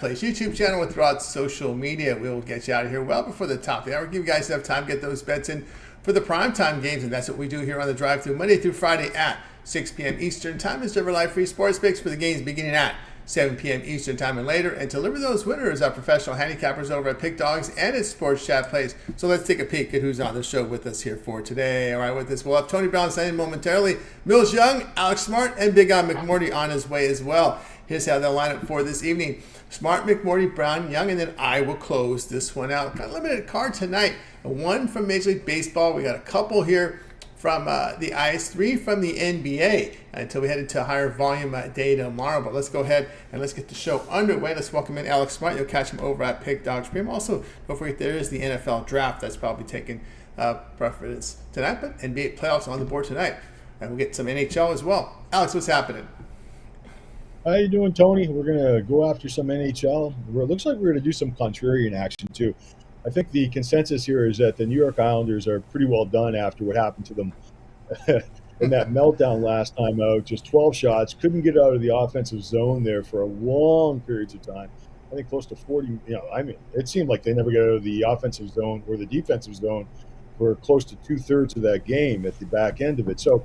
Place YouTube channel and throughout social media. We will get you out of here well before the top of the hour. Give you guys enough time to get those bets in for the primetime games, and that's what we do here on the Drive Thru Monday through Friday at 6 p.m. Eastern Time. Is deliver live free sports picks for the games beginning at 7 p.m. Eastern Time and later, and deliver those winners our professional handicappers over at Pick Dogs and at Sports Chat Plays. So let's take a peek at who's on the show with us here for today. All right, with us, we'll have Tony Brown signing momentarily, Millz Young, Alex Smart, and Big on McMordie on his way as well. Here's how they'll line up for this evening. Smart, McMordie, Brown, Young, and then I will close this one out. Got a limited card tonight. One from Major League Baseball. We got a couple here from the ice, 3 from the NBA until we head into a higher volume day tomorrow. But let's go ahead and let's get the show underway. Let's welcome in Alex Smart. You'll catch him over at Pick Dogs Premium. Also, don't forget there is the NFL draft that's probably taking preference tonight, but NBA playoffs on the board tonight. And we'll get some NHL as well. Alex, what's happening? How you doing, Tony? We're going to go after some NHL. It looks like we're going to do some contrarian action, too. I think the consensus here is that the New York Islanders are pretty well done after what happened to them in that meltdown last time out. Just 12 shots. Couldn't get out of the offensive zone there for a long periods of time. I think close to 40. It seemed like they never got out of the offensive zone or the defensive zone for close to 2/3 of that game at the back end of it. So,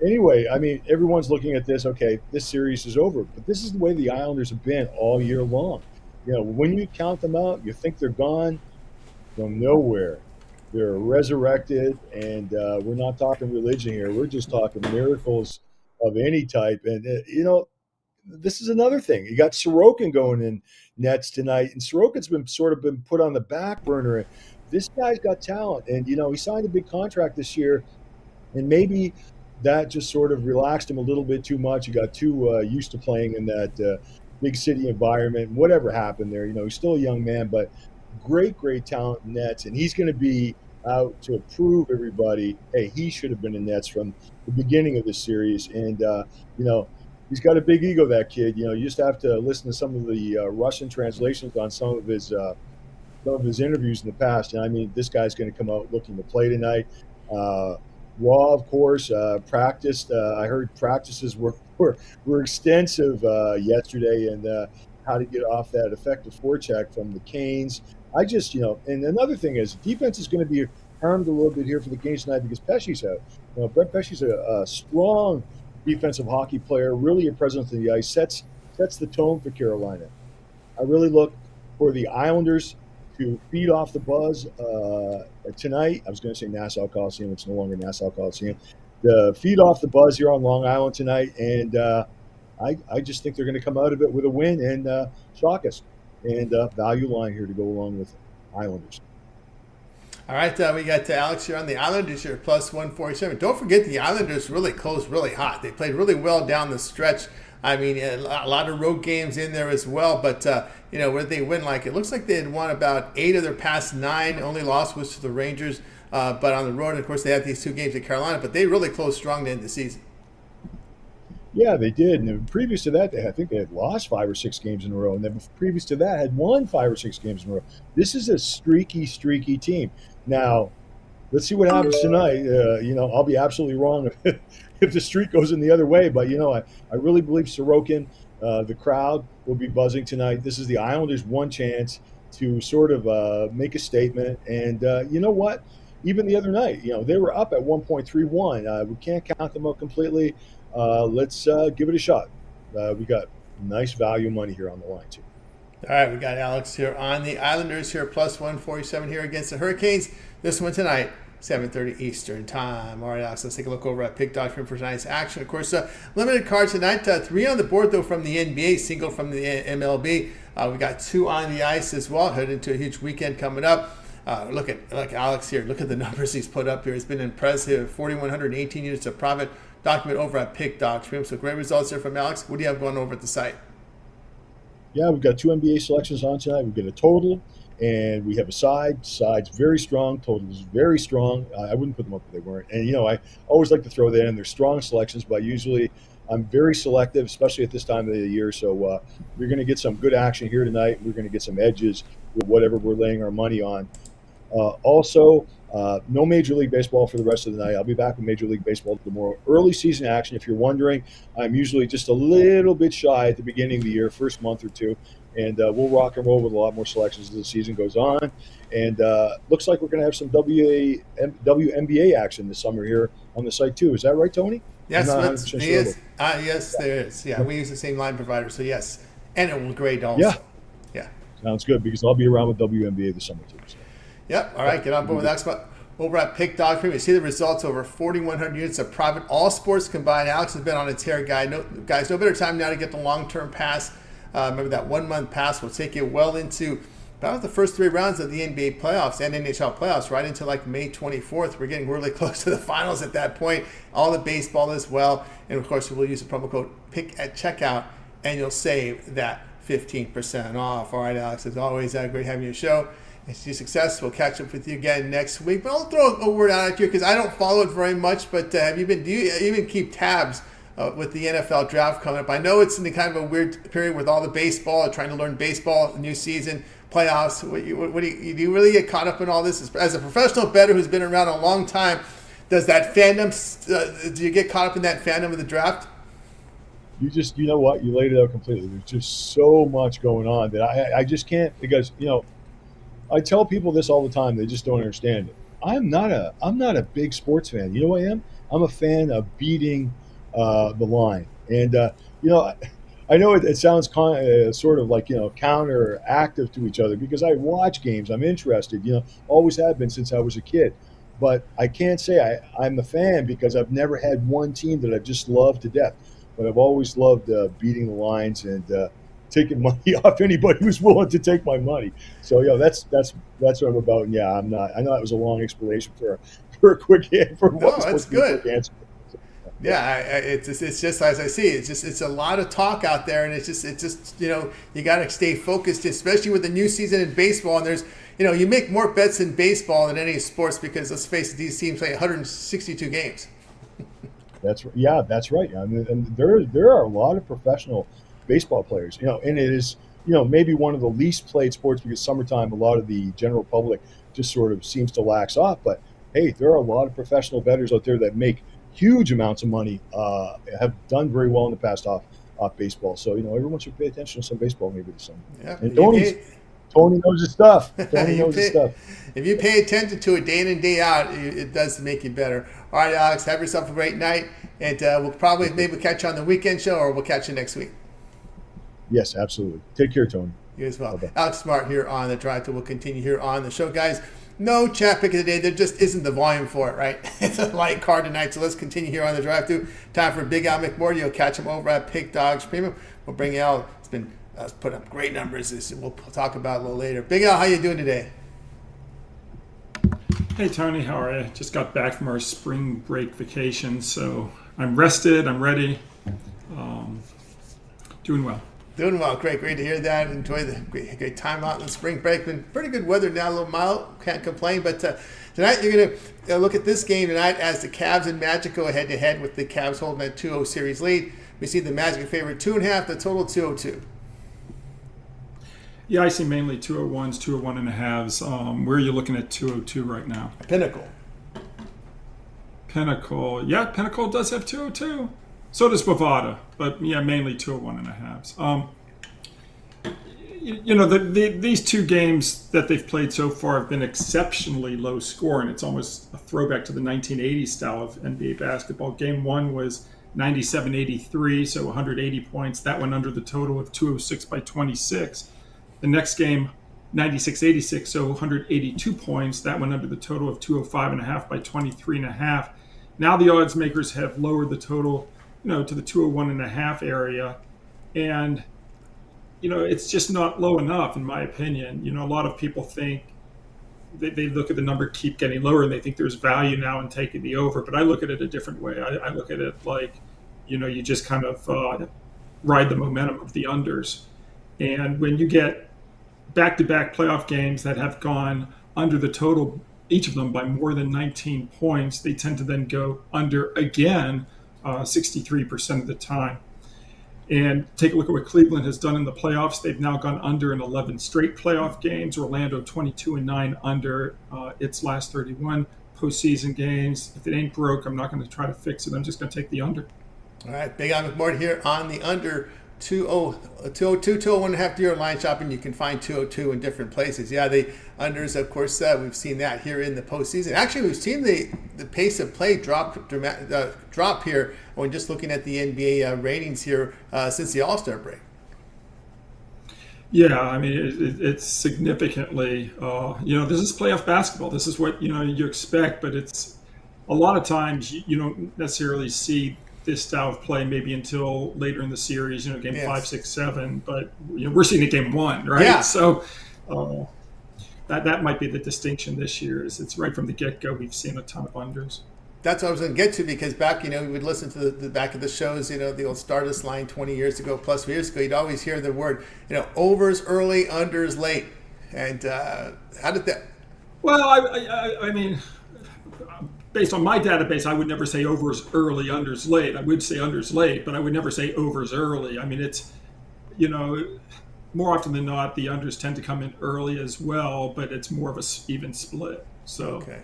anyway, everyone's looking at this, okay, this series is over. But this is the way the Islanders have been all year long. When you count them out, you think they're gone from nowhere. They're resurrected, and we're not talking religion here. We're just talking miracles of any type. And, this is another thing. You got Sorokin going in nets tonight, and Sorokin's been put on the back burner. This guy's got talent, and, he signed a big contract this year, and maybe – that just sort of relaxed him a little bit too much. He got too used to playing in that big city environment. Whatever happened there, he's still a young man, but great talent in nets, and he's going to be out to prove everybody, hey, he should have been in nets from the beginning of the series. And he's got a big ego, that kid. You just have to listen to some of the Russian translations on some of his interviews in the past. And this guy's going to come out looking to play tonight. Raw, of course, practiced. I heard practices were extensive yesterday, and how to get off that effective forecheck from the Canes. And another thing is, defense is going to be harmed a little bit here for the Canes tonight because Pesce's out. Brett Pesce's a strong defensive hockey player, really a presence on the ice, sets the tone for Carolina. I really look for the Islanders to feed off the buzz tonight. I was going to say Nassau Coliseum. It's no longer Nassau Coliseum. The feed off the buzz here on Long Island tonight, and I just think they're going to come out of it with a win and shock us. And value line here to go along with Islanders. All right, we got Alex here on the Islanders here, plus 147. Don't forget the Islanders really closed really hot. They played really well down the stretch. A lot of road games in there as well, but where they win, it looks like they had won about 8 of their past 9. Only loss was to the Rangers, but on the road, and of course, they had these 2 games at Carolina, but they really closed strong to end the season. Yeah, they did. And previous to that, I think they had lost 5 or 6 games in a row, and then previous to that, had won 5 or 6 games in a row. This is a streaky team. Now, let's see what happens tonight. I'll be absolutely wrong if the streak goes in the other way. But, I really believe Sorokin, the crowd, will be buzzing tonight. This is the Islanders' one chance to sort of make a statement. And you know what? Even the other night, they were up at 1.31. We can't count them out completely. Let's give it a shot. We got nice value money here on the line, too. All right, we got Alex here on the Islanders here, plus 147 here against the Hurricanes. This one tonight, 7:30 Eastern Time. All right, Alex, let's take a look over at Pick Dogs for tonight's action. Of course, limited cards tonight. 3 on the board, though, from the NBA, single from the MLB. We got 2 on the ice as well. Headed into a huge weekend coming up. Look at Alex here. Look at the numbers he's put up here. It's been impressive. 4,118 units of profit document over at Pick Dogs. So great results here from Alex. What do you have going over at the site? Yeah, we've got 2 NBA selections on tonight. We've got a total, and we have a side. Side's very strong. Total is very strong. I wouldn't put them up if they weren't. And, I always like to throw that in. They're strong selections, but usually I'm very selective, especially at this time of the year. So we're going to get some good action here tonight. We're going to get some edges with whatever we're laying our money on. Also, No Major League Baseball for the rest of the night. I'll be back with Major League Baseball tomorrow. Early season action, if you're wondering, I'm usually just a little bit shy at the beginning of the year, first month or two, and we'll rock and roll with a lot more selections as the season goes on. And looks like we're going to have some WNBA action this summer here on the site too. Is that right, Tony? Yes, I'm not 100% sure. yes, there is. Yeah, we use the same line provider, so yes, and it will grade also. Yeah. Yeah. Sounds good because I'll be around with WNBA this summer too. So. Yep. All right, get on board with that spot. Over at Pick Dog Premium, you see the results over 4,100 units of private all sports combined. Alex has been on a tear, guys. No better time now to get the long-term pass. Remember that 1 month pass will take you well into about the first 3 rounds of the NBA playoffs and NHL playoffs, right into like May 24th. We're getting really close to the finals at that point. All the baseball as well. And of course, we'll use the promo code PICK at checkout and you'll save that 15% off. All right, Alex, as always, great having you on the show. It's your success. We'll catch up with you again next week. But I'll throw a word out at you because I don't follow it very much. But do you even keep tabs with the NFL draft coming up? I know it's in the kind of a weird period with all the baseball, trying to learn baseball, new season, playoffs. Do you really get caught up in all this? As a professional bettor who's been around a long time, does that fandom, do you get caught up in that fandom of the draft? You know what? You laid it out completely. There's just so much going on that I just can't, because, I tell people this all the time. They just don't understand it. I'm not a big sports fan. You know what I am? I'm a fan of beating the line. And, I know it sounds sort of like, counteractive to each other because I watch games. I'm interested, always have been since I was a kid. But I can't say I'm a fan because I've never had one team that I've just loved to death. But I've always loved beating the lines and taking money off anybody who's willing to take my money. So that's what I'm about. And yeah, I'm not. I know that was a long explanation for a quick answer. No, that's good. Yeah, it's just as I see. It's a lot of talk out there, and it's just you got to stay focused, especially with the new season in baseball. And there's you make more bets in baseball than any sports because let's face it, these teams play 162 games. That's right. I mean, and there are a lot of professional baseball players, and it is, maybe one of the least played sports because summertime, a lot of the general public just sort of seems to lax off. But hey, there are a lot of professional bettors out there that make huge amounts of money, have done very well in the past off baseball. So, everyone should pay attention to some baseball maybe this summer. Yeah, and Tony knows his stuff. If you pay attention to it day in and day out, it does make you better. All right, Alex, have yourself a great night. And we'll probably maybe catch you on the weekend show or we'll catch you next week. Yes, absolutely. Take care, Tony. You as well. Bye-bye. Alex Smart here on the Drive Thru. We'll continue here on the show, guys. No chat pick of the day. There just isn't the volume for it, right? It's a light card tonight, so let's continue here on the Drive Thru. Time for Big Al McMordie. You'll catch him over at Pick Dogs Premium. We'll bring Al. It's been put up great numbers. We'll talk about it a little later. Big Al, how you doing today? Hey, Tony. How are you? Just got back from our spring break vacation, so I'm rested. I'm ready. Doing well. Doing well. Great to hear that. Enjoy the great time out in the spring break. Been pretty good weather now, a little mild. Can't complain. But tonight you're going to look at this game tonight as the Cavs and Magic go head-to-head with the Cavs holding that 2-0 series lead. We see the Magic favorite 2.5, the total 202. Yeah, I see mainly 201s, 201.5s. Where are you looking at 202 right now? Pinnacle. Yeah, Pinnacle does have 202. So does Bovada, but yeah, mainly 201.5s. These two games that they've played so far have been exceptionally low scoring. It's almost a throwback to the 1980s style of NBA basketball. Game 1 was 97-83, so 180 points. That went under the total of 206 by 26. The next game, 96-86, so 182 points. That went under the total of 205.5 by 23.5. Now the odds makers have lowered the total, to the 201.5 area. And, it's just not low enough, in my opinion. A lot of people think they look at the number keep getting lower and they think there's value now in taking the over. But I look at it a different way. I look at it like, you just kind of ride the momentum of the unders. And when you get back-to-back playoff games that have gone under the total, each of them by more than 19 points, they tend to then go under again 63% of the time. And take a look at what Cleveland has done in the playoffs. They've now gone under in 11 straight playoff games. Orlando 22-9 under its last 31 postseason games. If it ain't broke, I'm not going to try to fix it. I'm just going to take the under. All right, Big Al McMordie here on the under 202, 201.5 year line shopping. You can find 202 in different places. Yeah, the unders, of course, we've seen that here in the postseason. Actually, we've seen the pace of play drop here when just looking at the NBA ratings here since the All-Star break. Yeah, I mean, it's significantly, this is playoff basketball. This is what, you expect, but it's a lot of times you don't necessarily see this style of play maybe until later in the series, game 5, 6, 7, but we're seeing it game 1, right? Yeah. So that might be the distinction this year is it's right from the get-go. We've seen a ton of unders. That's what I was going to get to, because back, we would listen to the back of the shows, the old Stardust line 20 years ago, plus years ago, you'd always hear the word, overs early, unders late. And how did that? Well, I mean, based on my database, I would never say overs early, unders late. I would say unders late, but I would never say overs early. I mean, it's, more often than not, the unders tend to come in early as well, but it's more of a even split. So, okay.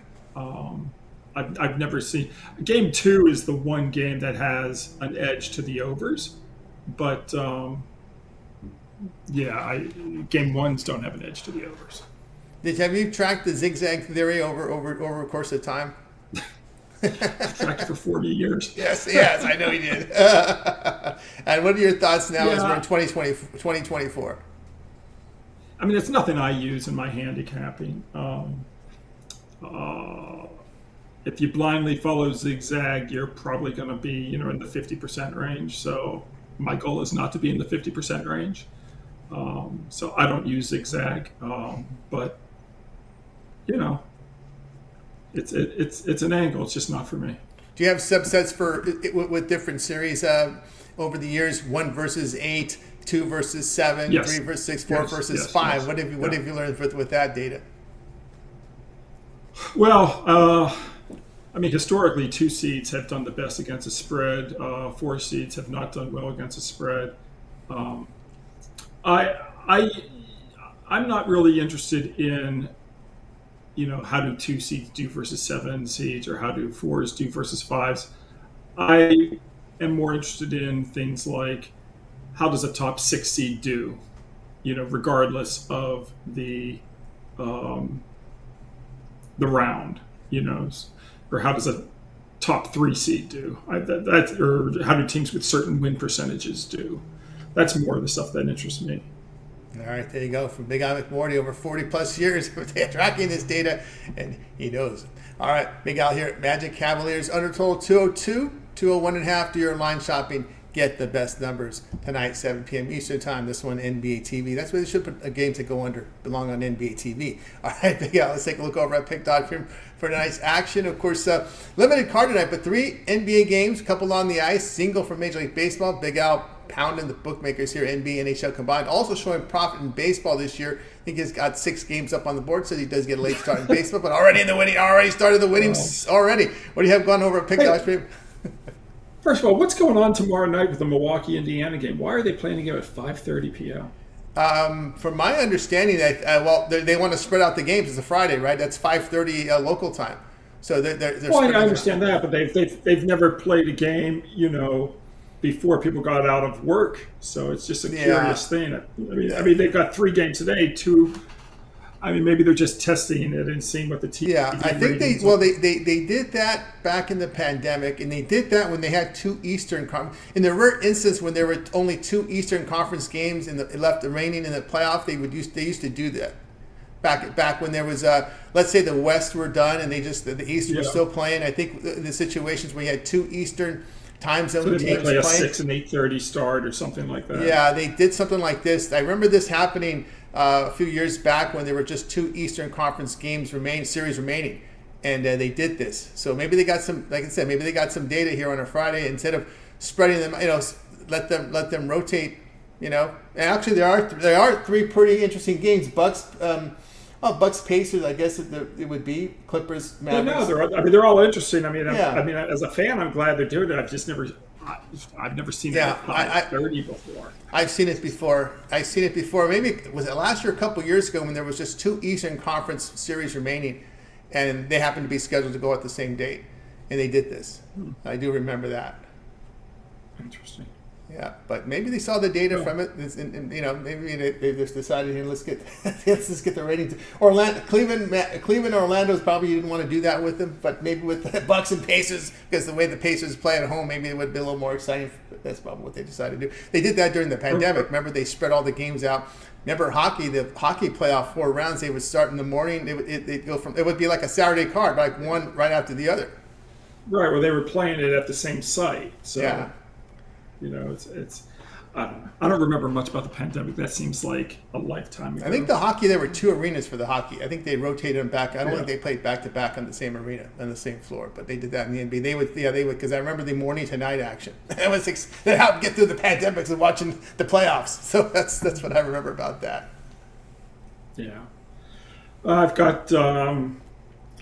I've never seen game 2 is the one game that has an edge to the overs, but game 1s don't have an edge to the overs. Have you tracked the zigzag theory over a course of time? I've tracked it for 40 years. Yes, I know you did. And what are your thoughts now as we're in 2024? I mean, it's nothing I use in my handicapping. If you blindly follow zigzag, you're probably going to be, in the 50% range. So my goal is not to be in the 50% range. So I don't use zigzag, but it's an angle. It's just not for me. Do you have subsets with different series over the years? 1 versus 8, 2 versus 7, yes. 3 versus 6, 4 versus 5. Yes. What have you learned with that data? Well, I mean, historically, 2 seeds have done the best against a spread. 4 seeds have not done well against a spread. I'm not really interested in, how do 2 seeds do versus 7 seeds, or how do 4s do versus 5s. I am more interested in things like how does a top 6 seed do, regardless of the round, or how does a top 3 seed do? Or how do teams with certain win percentages do? That's more of the stuff that interests me. All right, there you go. From Big Al McMordie, over 40-plus years tracking this data, and he knows. All right, Big Al here at Magic Cavaliers. Under total 202, 201.5 to your line shopping. Get the best numbers tonight, 7 p.m. Eastern Time. This one, NBA TV. That's where they should put games that go under, belong on NBA TV. All right, Big Al, let's take a look over at Pick.com for tonight's action. Of course, limited card tonight, but 3 NBA games, a couple on the ice, single for Major League Baseball. Big Al pounding the bookmakers here, NBA, NHL combined. Also showing profit in baseball this year. I think he's got 6 games up on the board, so he does get a late start in baseball, but already started the winning already. What do you have gone over at Pick.com? First of all, what's going on tomorrow night with the Milwaukee-Indiana game? Why are they playing a game at 5:30 p.m.? From my understanding, they want to spread out the games. It's a Friday, right? That's 5:30 local time. So they're well, I understand that, but they've never played a game, before people got out of work. So it's just a curious thing. I mean, they've got 3 games today. 2. I mean, maybe they're just testing it and seeing what the team. Yeah, I think they did that back in the pandemic, and they did that when they had 2 Eastern Conference. In the rare instance when there were only 2 Eastern Conference games and left remaining in the playoff, they used to do that. Back when there was let's say the West were done and the East were still playing. I think the situations where you had 2 Eastern time zone teams play playing. A 6 and 8:30 start or something like that. Yeah, they did something like this. I remember this happening a few years back when there were just 2 Eastern Conference series remaining, and they did this. So maybe they got some, like I said, maybe they got some data here on a Friday instead of spreading them. Let them rotate. And actually there are 3 pretty interesting games. Bucks Pacers, I guess it would be. Clippers, Mavericks. Yeah, no, they're all interesting. I mean, as a fan, I'm glad they're doing it. I've never seen Yeah, it at 5:30 before. I've seen it before. Maybe was it last year, a couple years ago, when there was just 2 Eastern Conference series remaining, and they happened to be scheduled to go at the same date, and they did this. I do remember that. Interesting. Yeah, but maybe they saw the data from it, and maybe they just decided, let's just get the ratings. Cleveland, Orlando's probably didn't want to do that with them, but maybe with the Bucks and Pacers, because the way the Pacers play at home, maybe it would be a little more exciting. That's probably what they decided to do. They did that during the pandemic. Remember, they spread all the games out. Remember the hockey playoff 4 rounds. They would start in the morning. It would be like a Saturday card, like one right after the other. Right. Well, they were playing it at the same site, so. Yeah. It's I don't know. I don't remember much about the pandemic. That seems like a lifetime ago. I think the hockey, there were 2 arenas for the hockey. I think they rotated them back. I don't think they played back to back on the same arena, on the same floor, but they did that in the NBA. They would, because I remember the morning to night action. They helped get through the pandemic and watching the playoffs. So that's what I remember about that. Yeah. I've got,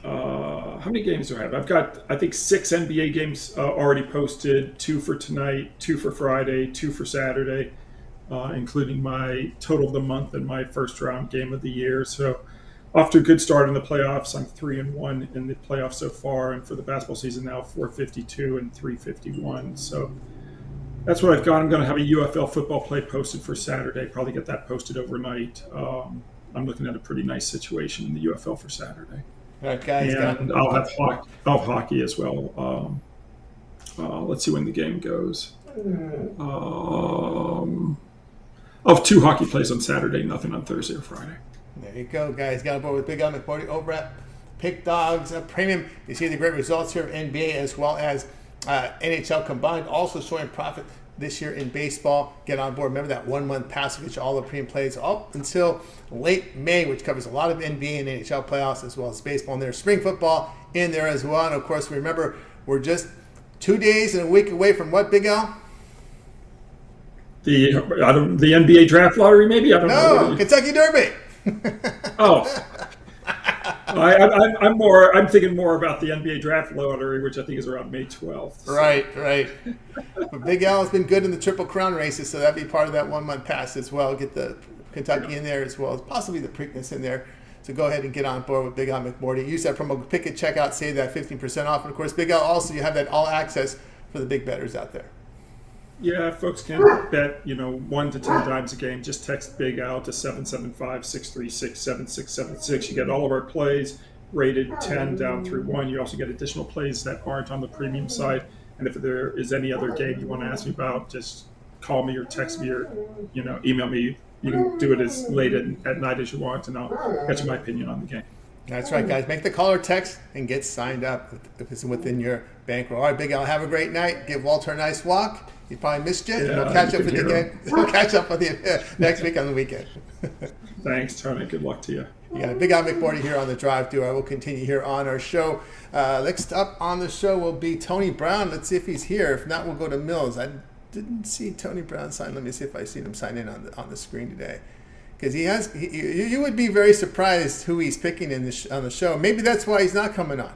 how many games do I have? I've got, I think, 6 NBA games already posted, 2 for tonight, 2 for Friday, 2 for Saturday, including my total of the month and my first round game of the year. So off to a good start in the playoffs. I'm 3-1 in the playoffs so far, and for the basketball season now, 452 and 351. So that's what I've got. I'm going to have a UFL football play posted for Saturday, probably get that posted overnight. I'm looking at a pretty nice situation in the UFL for Saturday. All right, guys. And I'll have hockey as well. Let's see when the game goes. I'll have 2 hockey plays on Saturday, nothing on Thursday or Friday. There you go, guys. Got on board with Big Al McMordie over at Pick Dogs Premium. You see the great results here of NBA as well as NHL combined, also showing profit this year in baseball. Get on board. Remember that 1-month pass to get you all the premium plays up until late May, which covers a lot of NBA and NHL playoffs as well as baseball. And there's spring football in there as well. And of course, remember, we're just 2 days and a week away from what, Big Al? The NBA draft lottery, maybe? I don't know. No, Kentucky Derby. Oh. I'm thinking more about the NBA draft lottery, which I think is around May 12th. So. Right. But Big Al has been good in the Triple Crown races, so that'd be part of that 1-month pass as well. Get the Kentucky in there as well as possibly the Preakness in there. So go ahead and get on board with Big Al McMordie. Use that promo pick at checkout, save that 15% off. And of course, Big Al, also you have that all access for the big bettors out there. Yeah, folks can bet 1 to 10 times a game. Just text Big Al to 775-636-7676. You get all of our plays rated 10 down through 1. You also get additional plays that aren't on the premium side. And if there is any other game you want to ask me about, just call me or text me or email me. You can do it as late at night as you want, and I'll get you my opinion on the game. That's right, guys. Make the call or text and get signed up if it's within your bankroll. All right, Big Al, have a great night. Give Walter a nice walk. He probably missed you. Yeah, we'll catch up with you again. We'll catch up with you next week on the weekend. Thanks, Tony. Good luck to you. You got Big Al McMordie here on the Drive Thru. I will continue here on our show. Next up on the show will be Tony Brown. Let's see if he's here. If not, we'll go to Millz. I didn't see Tony Brown sign. Let me see if I seen him sign in on the screen today. Because you would be very surprised who he's picking on the show. Maybe that's why he's not coming on.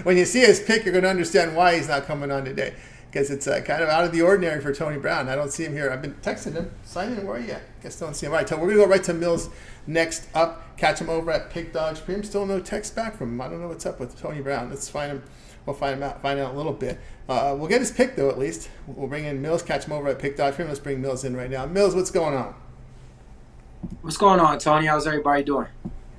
When you see his pick, you're going to understand why he's not coming on today. Because it's kind of out of the ordinary for Tony Brown. I don't see him here. I've been texting him. Sign in. Where are you at? Guess don't see him. All right, so we're going to go right to Millz next up. Catch him over at Pick Dogs Premium. Still no text back from him. I don't know what's up with Tony Brown. Let's find him. We'll find out a little bit. We'll get his pick, though, at least. We'll bring in Millz, catch him over at Pick Dogs Premium. Let's bring Millz in right now. Millz, what's going on? What's going on, Tony? How's everybody doing?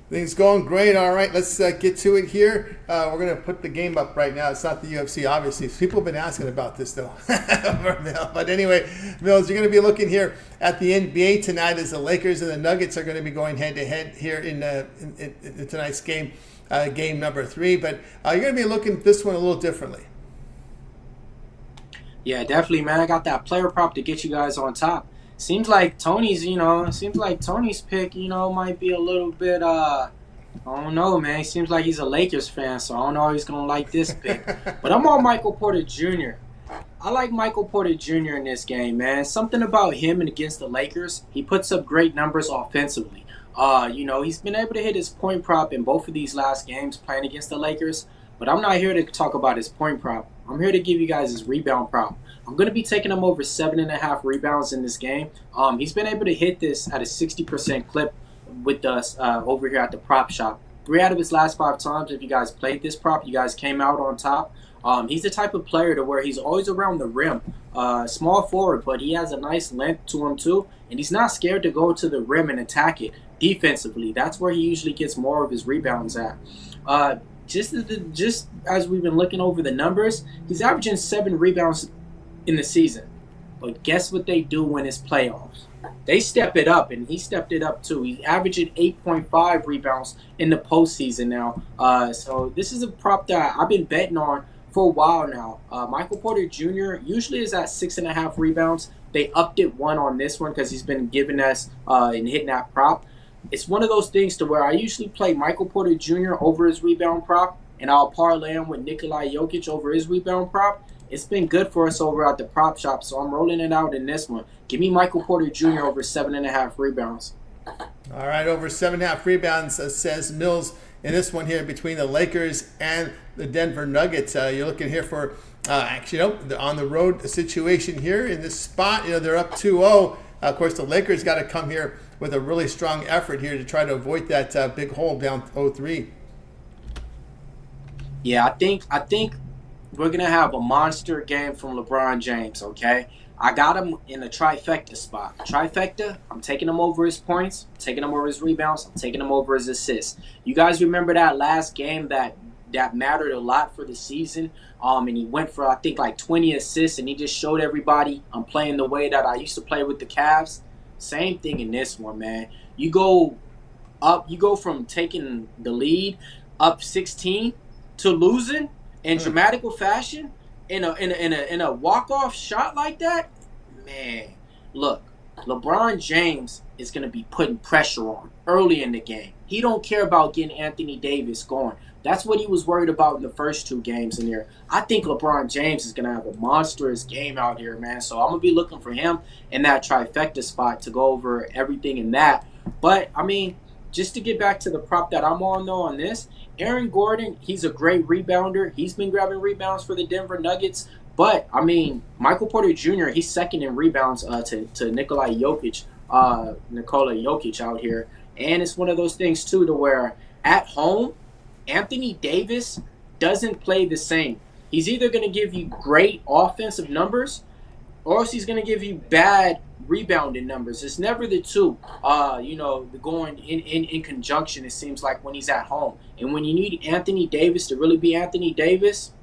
Things going great. All right, let's get to it here. We're going to put the game up right now. It's not the UFC, obviously. People have been asking about this, though. But anyway, Millz, you're going to be looking here at the NBA tonight as the Lakers and the Nuggets are going to be going head-to-head here in tonight's game, game number 3. But you're going to be looking at this one a little differently. Yeah, definitely, man. I got that player prop to get you guys on top. Seems like Tony's pick, might be a little bit, I don't know, man. Seems like he's a Lakers fan, so I don't know if he's going to like this pick. But I'm on Michael Porter Jr. I like Michael Porter Jr. in this game, man. Something about him and against the Lakers, he puts up great numbers offensively. He's been able to hit his point prop in both of these last games playing against the Lakers. But I'm not here to talk about his point prop. I'm here to give you guys his rebound prop. I'm going to be taking him over 7.5 rebounds in this game. He's been able to hit this at a 60% clip with us over here at the prop shop. 3 out of his last 5 times, if you guys played this prop, you guys came out on top. He's the type of player to where he's always around the rim. Small forward, but he has a nice length to him too. And he's not scared to go to the rim and attack it defensively. That's where he usually gets more of his rebounds at. Just as we've been looking over the numbers, he's averaging 7 rebounds in the season. But guess what they do when it's playoffs? They step it up, and he stepped it up too. He's averaging 8.5 rebounds in the postseason now. So this is a prop that I've been betting on for a while now. Michael Porter Jr. usually is at 6.5 rebounds. They upped it 1 on this one because he's been giving us and hitting that prop. It's one of those things to where I usually play Michael Porter Jr. over his rebound prop, and I'll parlay him with Nikola Jokic over his rebound prop. It's been good for us over at the prop shop, so I'm rolling it out in this one. Give me Michael Porter Jr. over 7.5 rebounds. All right, over 7.5 rebounds, says Millz in this one here between the Lakers and the Denver Nuggets. You're looking here for, on the road situation here in this spot. They're up 2-0. Of course, the Lakers got to come here with a really strong effort here to try to avoid that big hole down 0-3. Yeah, I think we're going to have a monster game from LeBron James, okay? I got him in a trifecta spot. Trifecta, I'm taking him over his points, I'm taking him over his rebounds, I'm taking him over his assists. You guys remember that last game that mattered a lot for the season? And he went for, I think, like 20 assists, and he just showed everybody I'm playing the way that I used to play with the Cavs. Same thing in this one, man. You go from taking the lead up 16 to losing in dramatical fashion in a walk-off shot like that. Man, look, LeBron James is going to be putting pressure on early in the game. He don't care about getting Anthony Davis going. That's what he was worried about in the first 2 games in here. I think LeBron James is going to have a monstrous game out here, man. So I'm going to be looking for him in that trifecta spot to go over everything in that. But, I mean, just to get back to the prop that I'm on, though, on this, Aaron Gordon, he's a great rebounder. He's been grabbing rebounds for the Denver Nuggets. But, I mean, Michael Porter Jr., he's second in rebounds to Nikola Jokic out here. And it's one of those things, too, to where at home, Anthony Davis doesn't play the same. He's either going to give you great offensive numbers or else he's going to give you bad rebounding numbers. It's never the two, going in conjunction, it seems like, when he's at home. And when you need Anthony Davis to really be Anthony Davis,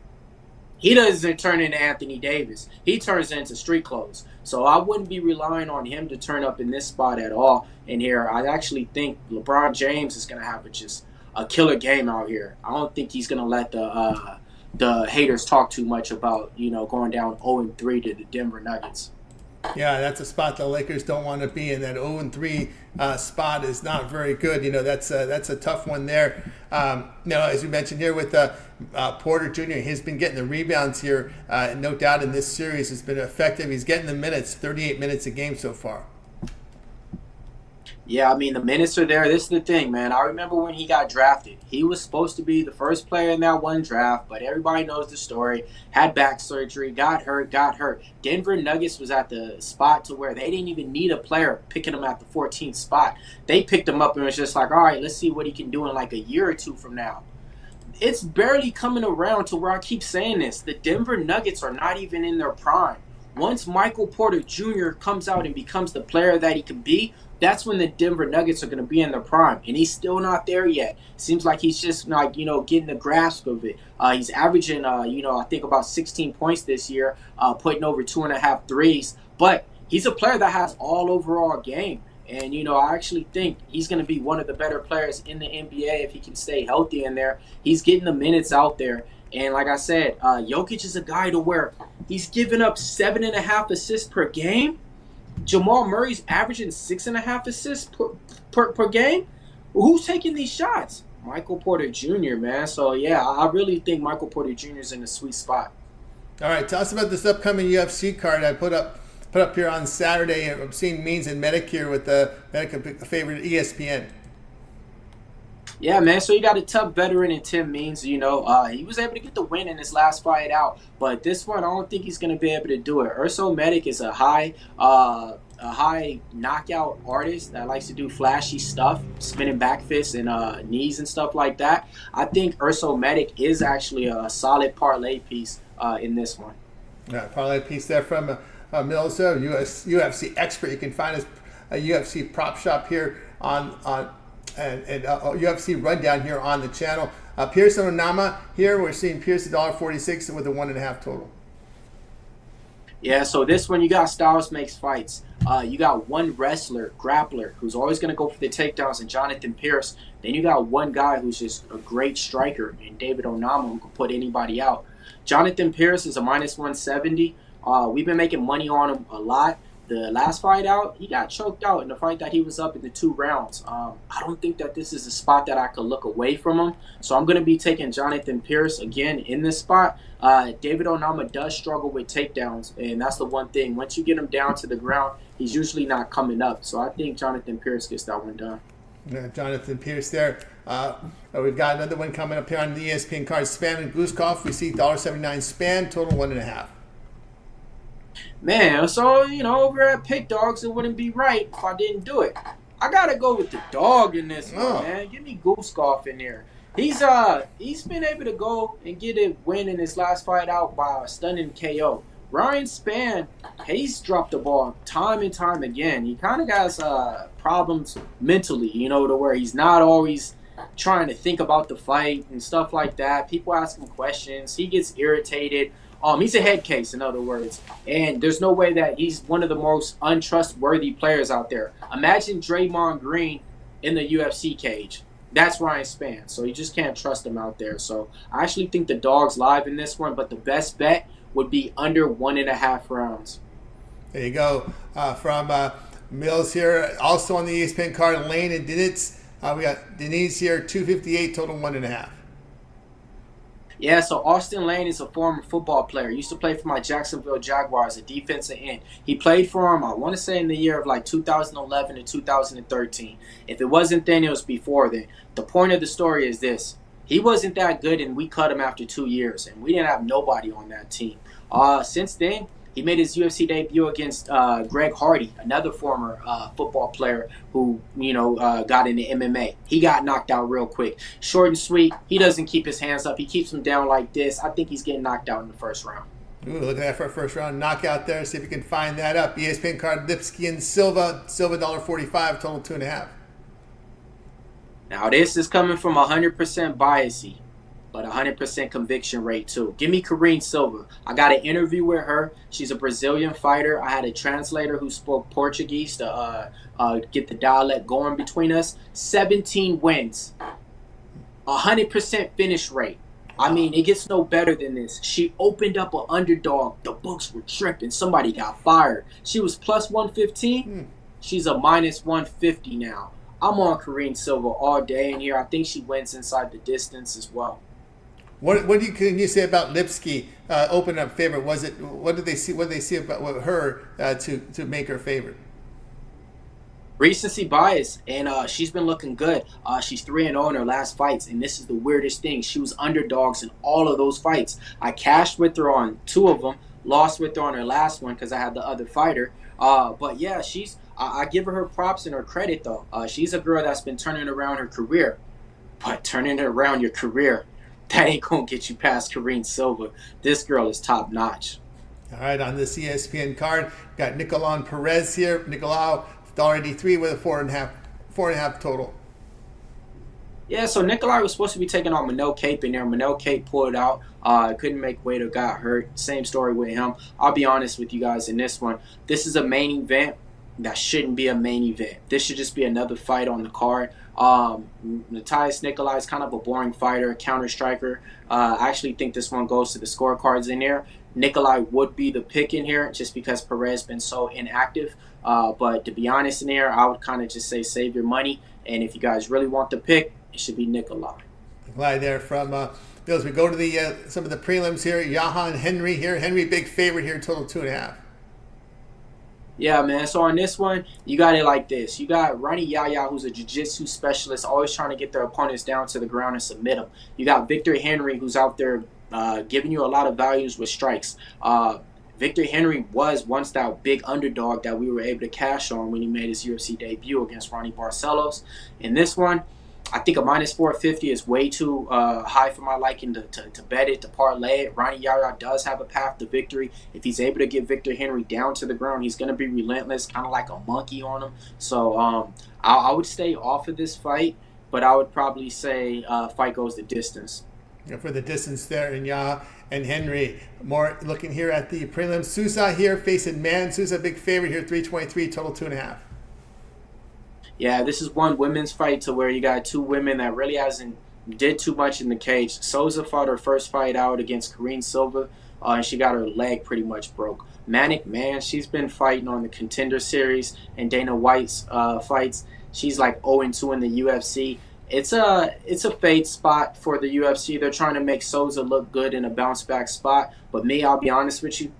he doesn't turn into Anthony Davis. He turns into street clothes. So I wouldn't be relying on him to turn up in this spot at all in here. I actually think LeBron James is going to have just a killer game out here. I don't think he's going to let the haters talk too much about, going down 0-3 to the Denver Nuggets. Yeah, that's a spot the Lakers don't want to be in. That 0-3 spot is not very good. That's a tough one there. As we mentioned here with Porter Jr., he's been getting the rebounds here. No doubt in this series has been effective. He's getting the minutes, 38 minutes a game so far. Yeah, I mean, the minutes are there. This is the thing, man. I remember when he got drafted. He was supposed to be the first player in that one draft, but everybody knows the story. Had back surgery, got hurt. Denver Nuggets was at the spot to where they didn't even need a player picking him at the 14th spot. They picked him up and was just like, all right, let's see what he can do in like a year or 2 from now. It's barely coming around to where I keep saying this. The Denver Nuggets are not even in their prime. Once Michael Porter Jr. comes out and becomes the player that he can be, that's when the Denver Nuggets are going to be in their prime. And he's still not there yet. Seems like he's just not, getting the grasp of it. He's averaging, I think about 16 points this year, putting over 2.5 threes. But he's a player that has all overall game. And, I actually think he's going to be one of the better players in the NBA if he can stay healthy in there. He's getting the minutes out there. And like I said, Jokic is a guy to where he's giving up 7.5 assists per game. Jamal Murray's averaging 6.5 assists per game. Who's taking these shots? Michael Porter Jr., man. So, yeah, I really think Michael Porter Jr. is in a sweet spot. All right, tell us about this upcoming UFC card I put up here on Saturday. I'm seeing Means and Medic here with the Medic favorite ESPN. Yeah, man. So you got a tough veteran in Tim Means. He was able to get the win in his last fight out, but this one I don't think he's going to be able to do it. Urso Medic is a high knockout artist that likes to do flashy stuff, spinning back fists and knees and stuff like that. I think Urso Medic is actually a solid parlay piece in this one. Yeah, parlay piece there from Millz Young, UFC expert. You can find his UFC prop shop here on UFC rundown here on the channel. Pierce Onama here. We're seeing Pierce $1.46 with a 1.5 total. Yeah, so this one you got Styles Makes Fights. You got one wrestler, grappler, who's always going to go for the takedowns, and Jonathan Pierce. Then you got one guy who's just a great striker, and David Onama, who can put anybody out. Jonathan Pierce is a -170. We've been making money on him a lot. The last fight out, he got choked out in the fight that he was up in the 2 rounds. I don't think that this is a spot that I could look away from him. So I'm going to be taking Jonathan Pierce again in this spot. David Onama does struggle with takedowns, and that's the one thing. Once you get him down to the ground, he's usually not coming up. So I think Jonathan Pierce gets that one done. Yeah, Jonathan Pierce there. We've got another one coming up here on the ESPN card. Span and Gluskov. We see $1.79 Span, total 1.5. Man, so, over at Pick Dogs, it wouldn't be right if I didn't do it. I got to go with the dog in this one, man. Give me Gluskov in there. He's been able to go and get a win in his last fight out by a stunning KO. Ryan Spann, he's dropped the ball time and time again. He kind of has problems mentally, to where he's not always trying to think about the fight and stuff like that. People ask him questions. He gets irritated. He's a head case, in other words. And there's no way that he's one of the most untrustworthy players out there. Imagine Draymond Green in the UFC cage. That's Ryan Spann. So you just can't trust him out there. So I actually think the dog's live in this one, but the best bet would be under 1.5 rounds. There you go. From Millz here. Also on the ESPN card, Lane and Denitz. We got Denise here, 258, total 1.5. Yeah, so Austin Lane is a former football player. He used to play for my Jacksonville Jaguars, a defensive end. He played for him, I want to say, in the year of like 2011 to 2013. If it wasn't then, it was before then. The point of the story is this. He wasn't that good, and we cut him after 2 years, and we didn't have nobody on that team. Since then, he made his UFC debut against Greg Hardy, another former football player who, got into MMA. He got knocked out real quick. Short and sweet. He doesn't keep his hands up. He keeps them down like this. I think he's getting knocked out in the first round. Ooh, look at that for a first round knockout there. See if you can find that up. ESPN card, Lipsky and Silva. Silva $1.45, total 2.5. Now, this is coming from 100% biasy, but 100% conviction rate too. Give me Karine Silva. I got an interview with her. She's a Brazilian fighter. I had a translator who spoke Portuguese to get the dialect going between us. 17 wins. 100% finish rate. I mean, it gets no better than this. She opened up an underdog. The books were tripping. Somebody got fired. She was plus 115. She's a minus 150 now. I'm on Karine Silva all day in here. I think she wins inside the distance as well. What can you say about Lipsky open up favorite? What did they see about her to make her favorite? Recency bias, and she's been looking good. She's 3-0 in her last fights, and this is the weirdest thing. She was underdogs in all of those fights. I cashed with her on 2 of them, lost with her on her last one because I had the other fighter. But yeah, I give her props and her credit though. She's a girl that's been turning around her career, but turning around your career, that ain't gonna get you past Karine Silva. This girl is top notch. All right, on this ESPN card, got Nicolau Perez here. Nicolau $1.83 with a 4.5 total. Yeah, so Nikolai was supposed to be taking on Manel Cape in there. Manel Cape pulled out. Couldn't make weight or got hurt. Same story with him. I'll be honest with you guys in this one. This is a main event that shouldn't be a main event. This should just be another fight on the card. Matthias Nikolai is kind of a boring fighter, counter striker. I actually think this one goes to the scorecards in there. Nikolai would be the pick in here just because Perez has been so inactive. But to be honest in here, I would kind of just say save your money. And if you guys really want the pick, it should be Nikolai. Nikolai there from Bills. We go to the some of the prelims here. Johan Henry here. Henry big favorite here, total 2.5. Yeah, man. So on this one, you got it like this. You got Ronnie Yaya, who's a jiu-jitsu specialist, always trying to get their opponents down to the ground and submit them. You got Victor Henry, who's out there giving you a lot of values with strikes. Victor Henry was once that big underdog that we were able to cash on when he made his UFC debut against Ronnie Barcelos. In this one, I think a minus 450 is way too high for my liking to bet it, to parlay it. Ronnie Yaya does have a path to victory. If he's able to get Victor Henry down to the ground, he's going to be relentless, kind of like a monkey on him. So I would stay off of this fight, but I would probably say fight goes the distance. For the distance there in Ya and Henry. More looking here at the prelims. Sousa here facing Man. Sousa, big favorite here, 323, total 2.5. Yeah, this is one women's fight to where you got two women that really hasn't did too much in the cage. Sousa fought her first fight out against Karine Silva, and she got her leg pretty much broke. Manic Man, she's been fighting on the Contender Series and Dana White's fights. She's like 0-2 in the UFC. It's a fade spot for the UFC. They're trying to make Sousa look good in a bounce back spot. But me, I'll be honest with you,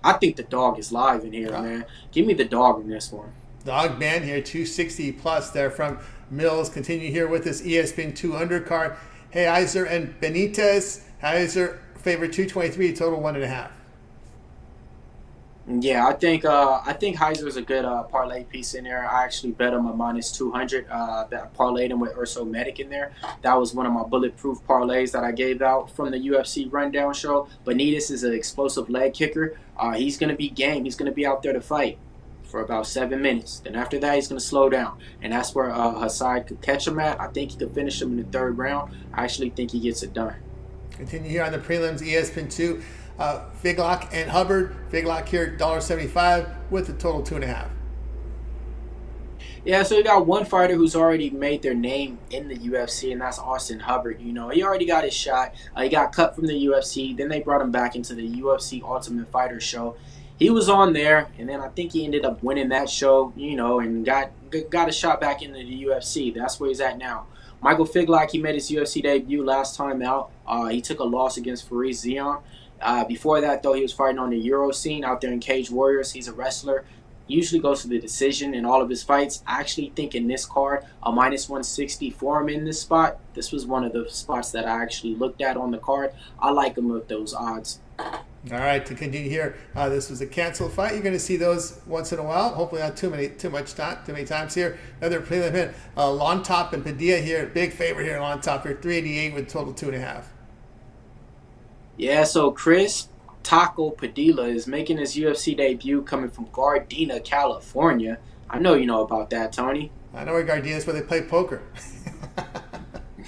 I think the dog is live in here, man. Give me the dog in this one. Dog man here, 260 plus there from Millz. Continue here with this ESPN 200 card. Heiser and Benitez. Heiser favorite 223, total 1.5. Yeah, I think Heiser's a good parlay piece in there. I actually bet him a minus 200. That parlayed him with Urso Medic in there. That was one of my bulletproof parlays that I gave out from the UFC rundown show. Benitez is an explosive leg kicker. He's going to be game. He's going to be out there to fight for about 7 minutes. Then after that, he's going to slow down. And that's where Hassad could catch him at. I think he could finish him in the third round. I actually think he gets it done. Continue here on the prelims, ESPN 2. Figlock and Hubbard. Figlock here, $1.75 with a total 2.5. Yeah, so you got one fighter who's already made their name in the UFC, and that's Austin Hubbard. You know, he already got his shot. He got cut from the UFC. Then they brought him back into the UFC Ultimate Fighter show. He was on there, and then I think he ended up winning that show, you know, and got a shot back into the UFC. That's where he's at now. Michael Figlock, he made his UFC debut last time out. He took a loss against Faris Zion. Before that, though, he was fighting on the Euro scene out there in Cage Warriors. He's a wrestler. He usually goes to the decision in all of his fights. I actually think in this card, a minus 160 for him in this spot. This was one of the spots that I actually looked at on the card. I like him with those odds. All right, to continue here, this was a canceled fight. You're going to see those once in a while. Hopefully not too many times here. Another prelim hit. Lontop and Padilla here, big favorite here. Lontop here, 388 with total 2.5. Yeah, so Chris Taco Padilla is making his UFC debut coming from Gardena, California. I know you know about that, Tony. I know where Gardena is, where they play poker.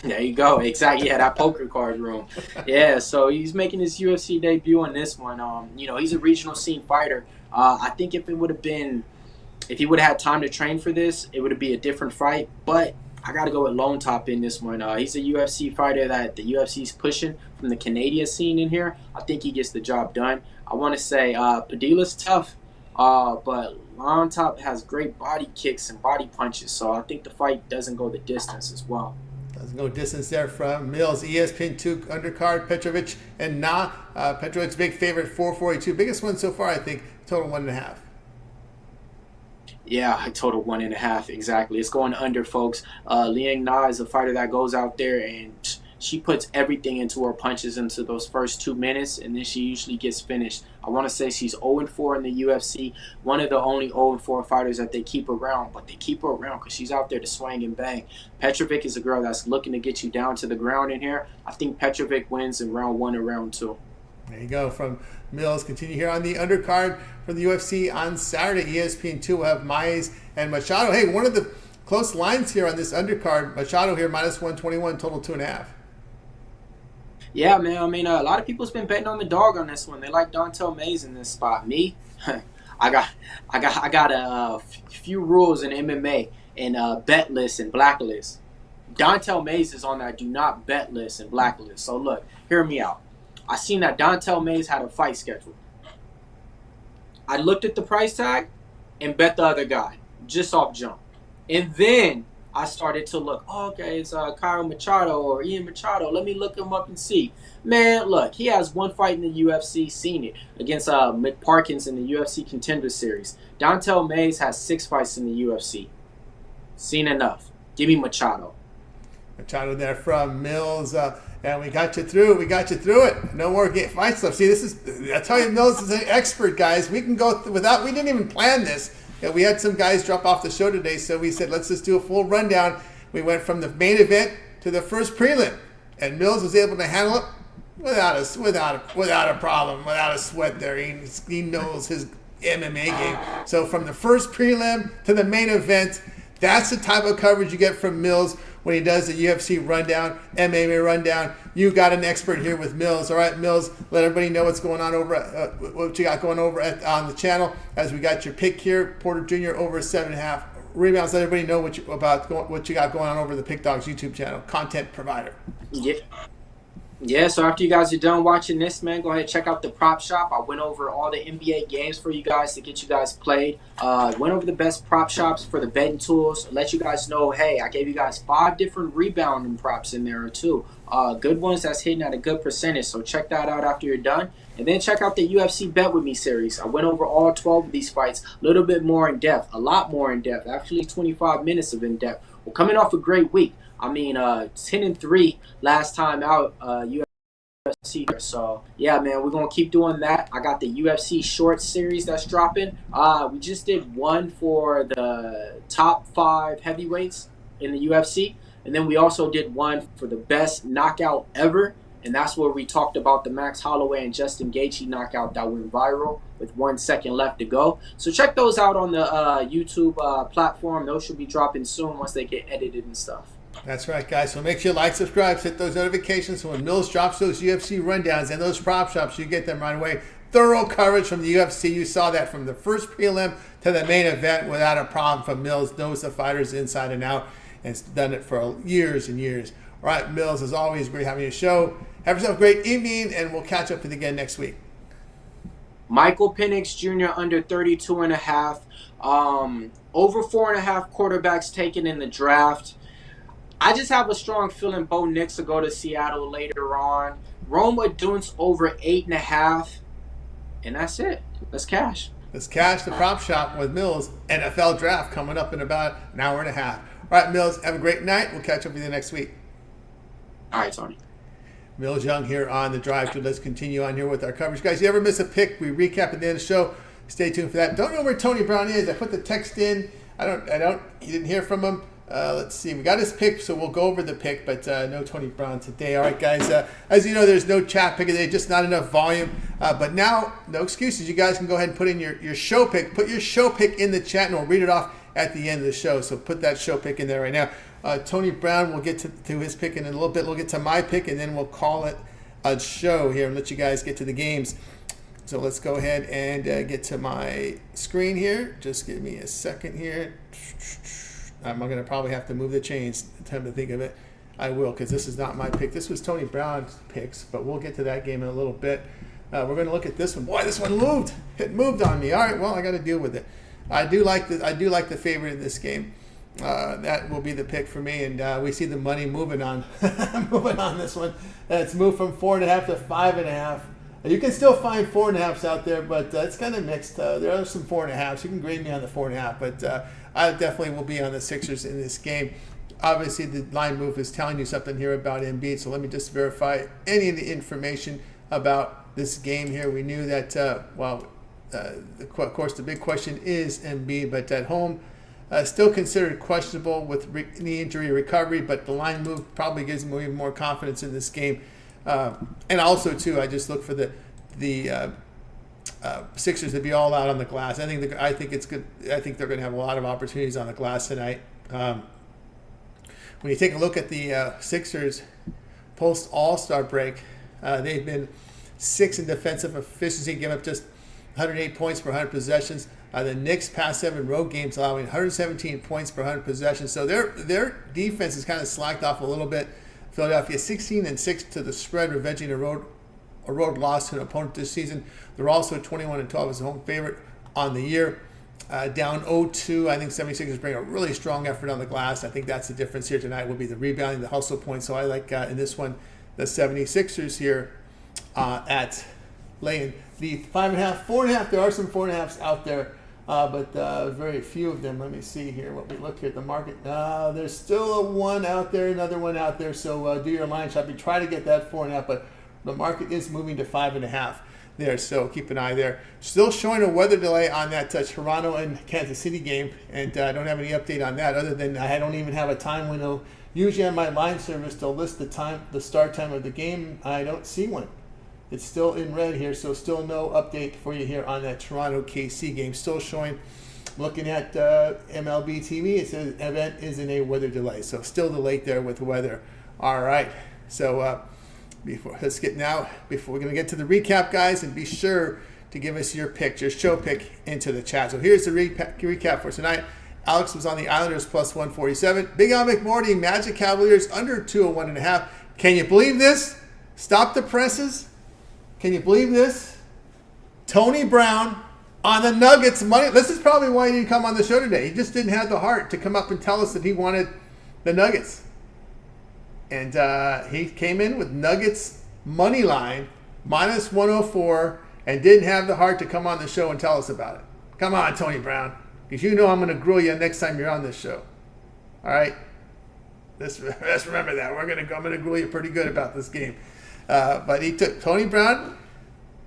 There you go. Exactly. Yeah, that poker card room. Yeah, so he's making his UFC debut on this one. You know, he's a regional scene fighter. I think if he would have had time to train for this, it would be a different fight. But I got to go with Lone Top in this one. He's a UFC fighter that the UFC's pushing from the Canadian scene in here. I think he gets the job done. I want to say Padilla's tough, but Lone Top has great body kicks and body punches. So I think the fight doesn't go the distance as well. Doesn't go distance there from Millz. ESPN 2 undercard, Petrovic and Na. Petrovic's big favorite, 442. Biggest one so far, I think, total 1.5. Yeah, total 1.5, exactly. It's going under, folks. Liang Na is a fighter that goes out there and she puts everything into her punches into those first 2 minutes, and then she usually gets finished. I want to say she's 0-4 in the UFC. One of the only 0-4 fighters that they keep around, but they keep her around because she's out there to swing and bang. Petrovic is a girl that's looking to get you down to the ground in here. I think Petrovic wins in round 1 and round 2. There you go from Millz. Continue here on the undercard for the UFC on Saturday. ESPN 2 will have Maez and Machado. Hey, one of the close lines here on this undercard. Machado here, minus 121, total 2.5. Yeah, man. I mean, a lot of people's been betting on the dog on this one. They like Dontel Mays in this spot. Me, I got a few rules in MMA and bet list and blacklist. Dontel Mays is on that do not bet list and blacklist. So look, hear me out. I seen that Dontel Mays had a fight schedule. I looked at the price tag and bet the other guy just off jump. And then I started to look, oh, okay, it's Kyle Machado or Ian Machado. Let me look him up and see. Man, look, he has one fight in the UFC, seen it, against Mick Parkins in the UFC Contender Series. Dontel Mays has 6 fights in the UFC. Seen enough. Give me Machado. Machado there from Millz. And we got you through. We got you through it. No more fight stuff. See, I tell you, Millz is an expert, guys. We can go without. We didn't even plan this. We had some guys drop off the show today, so we said let's just do a full rundown. We went from the main event to the first prelim, and Millz was able to handle it without a problem, without a sweat. There, he knows his MMA game. So from the first prelim to the main event, that's the type of coverage you get from Millz when he does the UFC rundown, MMA rundown. You got an expert here with Millz. All right, Millz, let everybody know what's going on over what you got going over on the channel. As we got your pick here, Porter Jr. over 7.5 rebounds. Let everybody know what you got going on over the Pick Dogs YouTube channel, content provider. Yeah, so after you guys are done watching this, man, go ahead and check out the prop shop. I went over all the NBA games for you guys to get you guys played. Went over the best prop shops for the betting tools. Let you guys know, hey, I gave you guys 5 different rebounding props in there too. Good ones that's hitting at a good percentage. So check that out after you're done. And then check out the UFC Bet With Me series. I went over all 12 of these fights a little bit more in depth, a lot more in depth, actually 25 minutes of in depth. We're coming off a great week. I mean, 10-3 last time out, UFC. So, yeah, man, we're going to keep doing that. I got the UFC short series that's dropping. We just did one for the top 5 heavyweights in the UFC. And then we also did one for the best knockout ever. And that's where we talked about the Max Holloway and Justin Gaethje knockout that went viral with 1 second left to go. So check those out on the YouTube platform. Those should be dropping soon once they get edited and stuff. That's right, guys. So make sure you like, subscribe, hit those notifications so when Millz drops those UFC rundowns and those prop shops, you get them right away. Thorough coverage from the UFC. You saw that from the first prelim to the main event without a problem from Millz. Knows the fighters inside and out and has done it for years and years. All right, Millz, as always, great having you show. Have yourself a great evening, and we'll catch up with you again next week. Michael Penix Jr. under 32.5. Over 4.5 quarterbacks taken in the draft. I just have a strong feeling Bo Nix will go to Seattle later on. Rome Odunze over 8.5. And that's it. Let's cash. Let's cash the prop shop with Millz. NFL draft coming up in about an hour and a half. All right, Millz, have a great night. We'll catch up with you next week. All right, Tony. Millz Young here on the drive to. Let's continue on here with our coverage. Guys, you ever miss a pick? We recap at the end of the show. Stay tuned for that. Don't know where Tony Brown is. I put the text in. You didn't hear from him. Let's see. We got his pick, so we'll go over the pick, but no Tony Brown today. All right, guys. As you know, there's no chat pick today, just not enough volume. But now, no excuses. You guys can go ahead and put in your show pick. Put your show pick in the chat, and we'll read it off at the end of the show. So put that show pick in there right now. Tony Brown, we'll get to his pick in a little bit. We'll get to my pick, and then we'll call it a show here and let you guys get to the games. So let's go ahead and get to my screen here. Just give me a second here. I'm going to probably have to move the chains. Time to think of it. I will, because this is not my pick. This was Tony Brown's picks, but we'll get to that game in a little bit. We're going to look at this one. Boy, this one moved. It moved on me. All right, well, I got to deal with it. I do like the favorite in this game. That will be the pick for me, and we see the money moving on. Moving on this one. It's moved from 4.5 to 5.5. You can still find 4.5s out there, but it's kind of mixed. There are some 4.5s. You can grade me on the 4.5, but I definitely will be on the Sixers in this game. Obviously, the line move is telling you something here about Embiid, so let me just verify any of the information about this game here. We knew that, of course, the big question is Embiid, but at home, still considered questionable with knee injury recovery, but the line move probably gives me even more confidence in this game. And also, too, I just look for the Sixers to be all out on the glass. I think it's good. I think they're going to have a lot of opportunities on the glass tonight. When you take a look at the Sixers post All-Star break, they've been 6th in defensive efficiency, giving up just 108 points per 100 possessions. The Knicks past 7 road games allowing 117 points per 100 possessions. So their defense is kind of slacked off a little bit. Philadelphia 16-6 to the spread, revenging a road loss to an opponent this season. They're also 21-12 as a home favorite on the year. down 0-2. I think 76ers bring a really strong effort on the glass. I think that's the difference here tonight will be the rebounding, the hustle points. So I like in this one the 76ers here at laying the 5.5, 4.5. There are some 4.5s out there, but very few of them. Let me see here what we look here at the market. There's still one out there, another one out there. So do your line shopping. Try to get that 4.5, but the market is moving to 5.5 there. So keep an eye there. Still showing a weather delay on that Toronto and Kansas City game, and I don't have any update on that other than I don't even have a time window. Usually on my line service, they'll list the start time of the game. I don't see one. It's still in red here, so still no update for you here on that Toronto KC game. Still showing, looking at MLB TV, it says event is in a weather delay. So still delayed there with weather. All right, so before we're going to get to the recap, guys, and be sure to give us your pick, your show pick into the chat. So here's the recap for tonight. Alex was on the Islanders plus 147. Big Al McMordie, Magic Cavaliers under 201.5. Can you believe this? Stop the presses. Can you believe this? Tony Brown on the Nuggets money. This is probably why he didn't come on the show today. He just didn't have the heart to come up and tell us that he wanted the Nuggets. And he came in with Nuggets money line minus 104 and didn't have the heart to come on the show and tell us about it. Come on, Tony Brown, because you know I'm going to grill you next time you're on this show. All right? Let's remember that. I'm going to grill you pretty good about this game. But he took Tony Brown,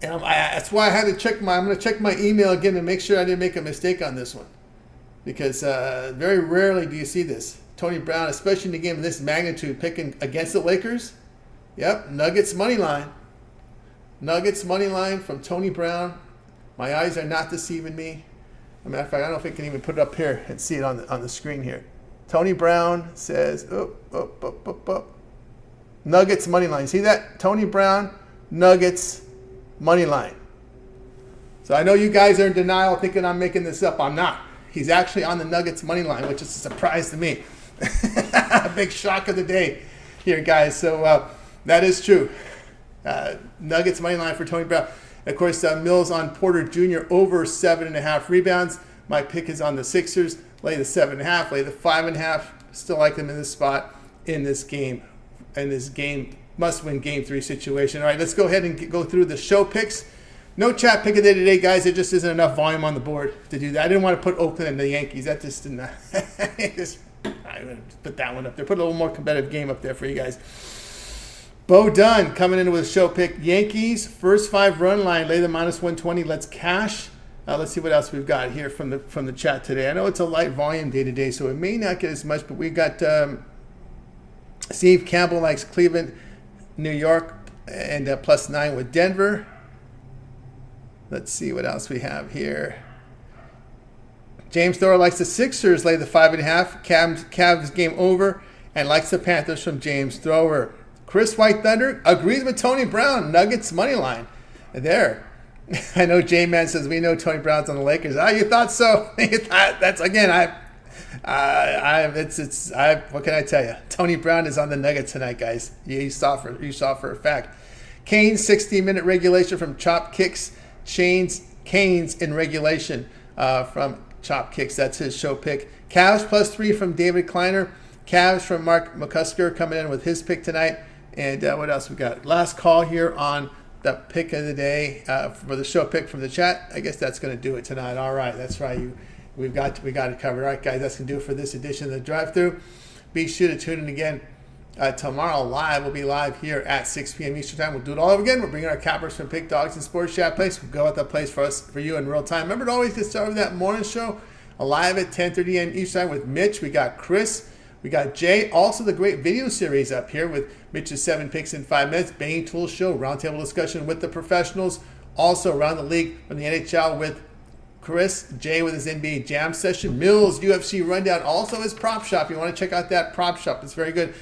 and that's why I had to check I'm going to check my email again to make sure I didn't make a mistake on this one, because very rarely do you see this. Tony Brown, especially in a game of this magnitude, picking against the Lakers. Yep, Nuggets money line. Nuggets money line from Tony Brown. My eyes are not deceiving me. As a matter of fact, I don't know if I can even put it up here and see it on the screen here. Tony Brown says, Nuggets money line. See that? Tony Brown, Nuggets money line. So I know you guys are in denial thinking I'm making this up. I'm not. He's actually on the Nuggets money line, which is a surprise to me. A big shock of the day here, guys. So that is true. Nuggets money line for Tony Brown. Of course, Millz on Porter Jr. over 7.5 rebounds. My pick is on the Sixers. Lay the 7.5, lay the 5.5. Still like them in this spot in this game. In this game, must-win Game 3 situation. All right, let's go ahead and go through the show picks. No chat pick of the day today, guys. There just isn't enough volume on the board to do that. I didn't want to put Oakland and the Yankees. That just didn't. I'm going to put that one up there. Put a little more competitive game up there for you guys. Bo Dunn coming in with a show pick. Yankees, first 5 run line. Lay the minus 120. Let's cash. Let's see what else we've got here from the chat today. I know it's a light volume day today, so it may not get as much, but we got Steve Campbell likes Cleveland, New York, and +9 with Denver. Let's see what else we have here. James Thrower likes the Sixers, lay the 5.5. Cavs game over, and likes the Panthers from James Thrower. Chris White Thunder agrees with Tony Brown, Nuggets money line. There. I know J-Man says we know Tony Brown's on the Lakers. You thought so? You thought that's again. What can I tell you? Tony Brown is on the Nuggets tonight, guys. You saw for a fact. Canes 60-minute regulation from Chop Kicks. Canes in regulation from Chop Kicks. That's his show pick. Cavs +3 from David Kleiner. Cavs from Mark McCusker coming in with his pick tonight. And what else we got? Last call here on the pick of the day for the show pick from the chat. I guess that's going to do it tonight. All right, that's right. We got it covered. All right, guys, that's going to do it for this edition of the Drive-Thru. Be sure to tune in again tomorrow live. We'll be live here at 6 p.m. Eastern Time. We'll do it all over again. We'll bring our cappers from Pick Dogs and Sports Chat Place. We'll go at that place for you in real time. Remember to always get started with that morning show live at 10:30 a.m. Eastern Time with Mitch. We got Chris. We got Jay. Also the great video series up here with Mitch's 7 picks in 5 minutes. Banging Tools Show. Roundtable discussion with the professionals. Also around the league from the NHL with Chris, Jay with his NBA Jam session, Millz UFC Rundown, also his prop shop. You want to check out that prop shop. It's very good.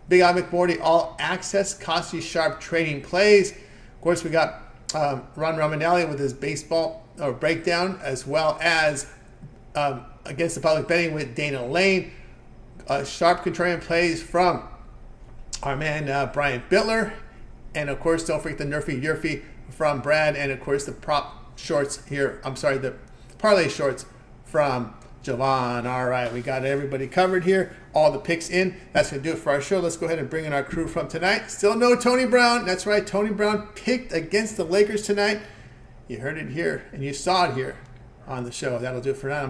Big Al McMordie All Access, costly sharp trading plays. Of course, we got Ron Romanelli with his baseball breakdown, as well as Against the Public Betting with Dana Lane. Sharp contrarian plays from our man Brian Bittler. And, of course, don't forget the Nerfy Yerfy from Brad. And, of course, the prop shorts here. I'm sorry, the parlay shorts from Javon. All right, we got everybody covered here. All the picks in. That's going to do it for our show. Let's go ahead and bring in our crew from tonight. Still no Tony Brown. That's right, Tony Brown picked against the Lakers tonight. You heard it here, and you saw it here on the show. That'll do it for now.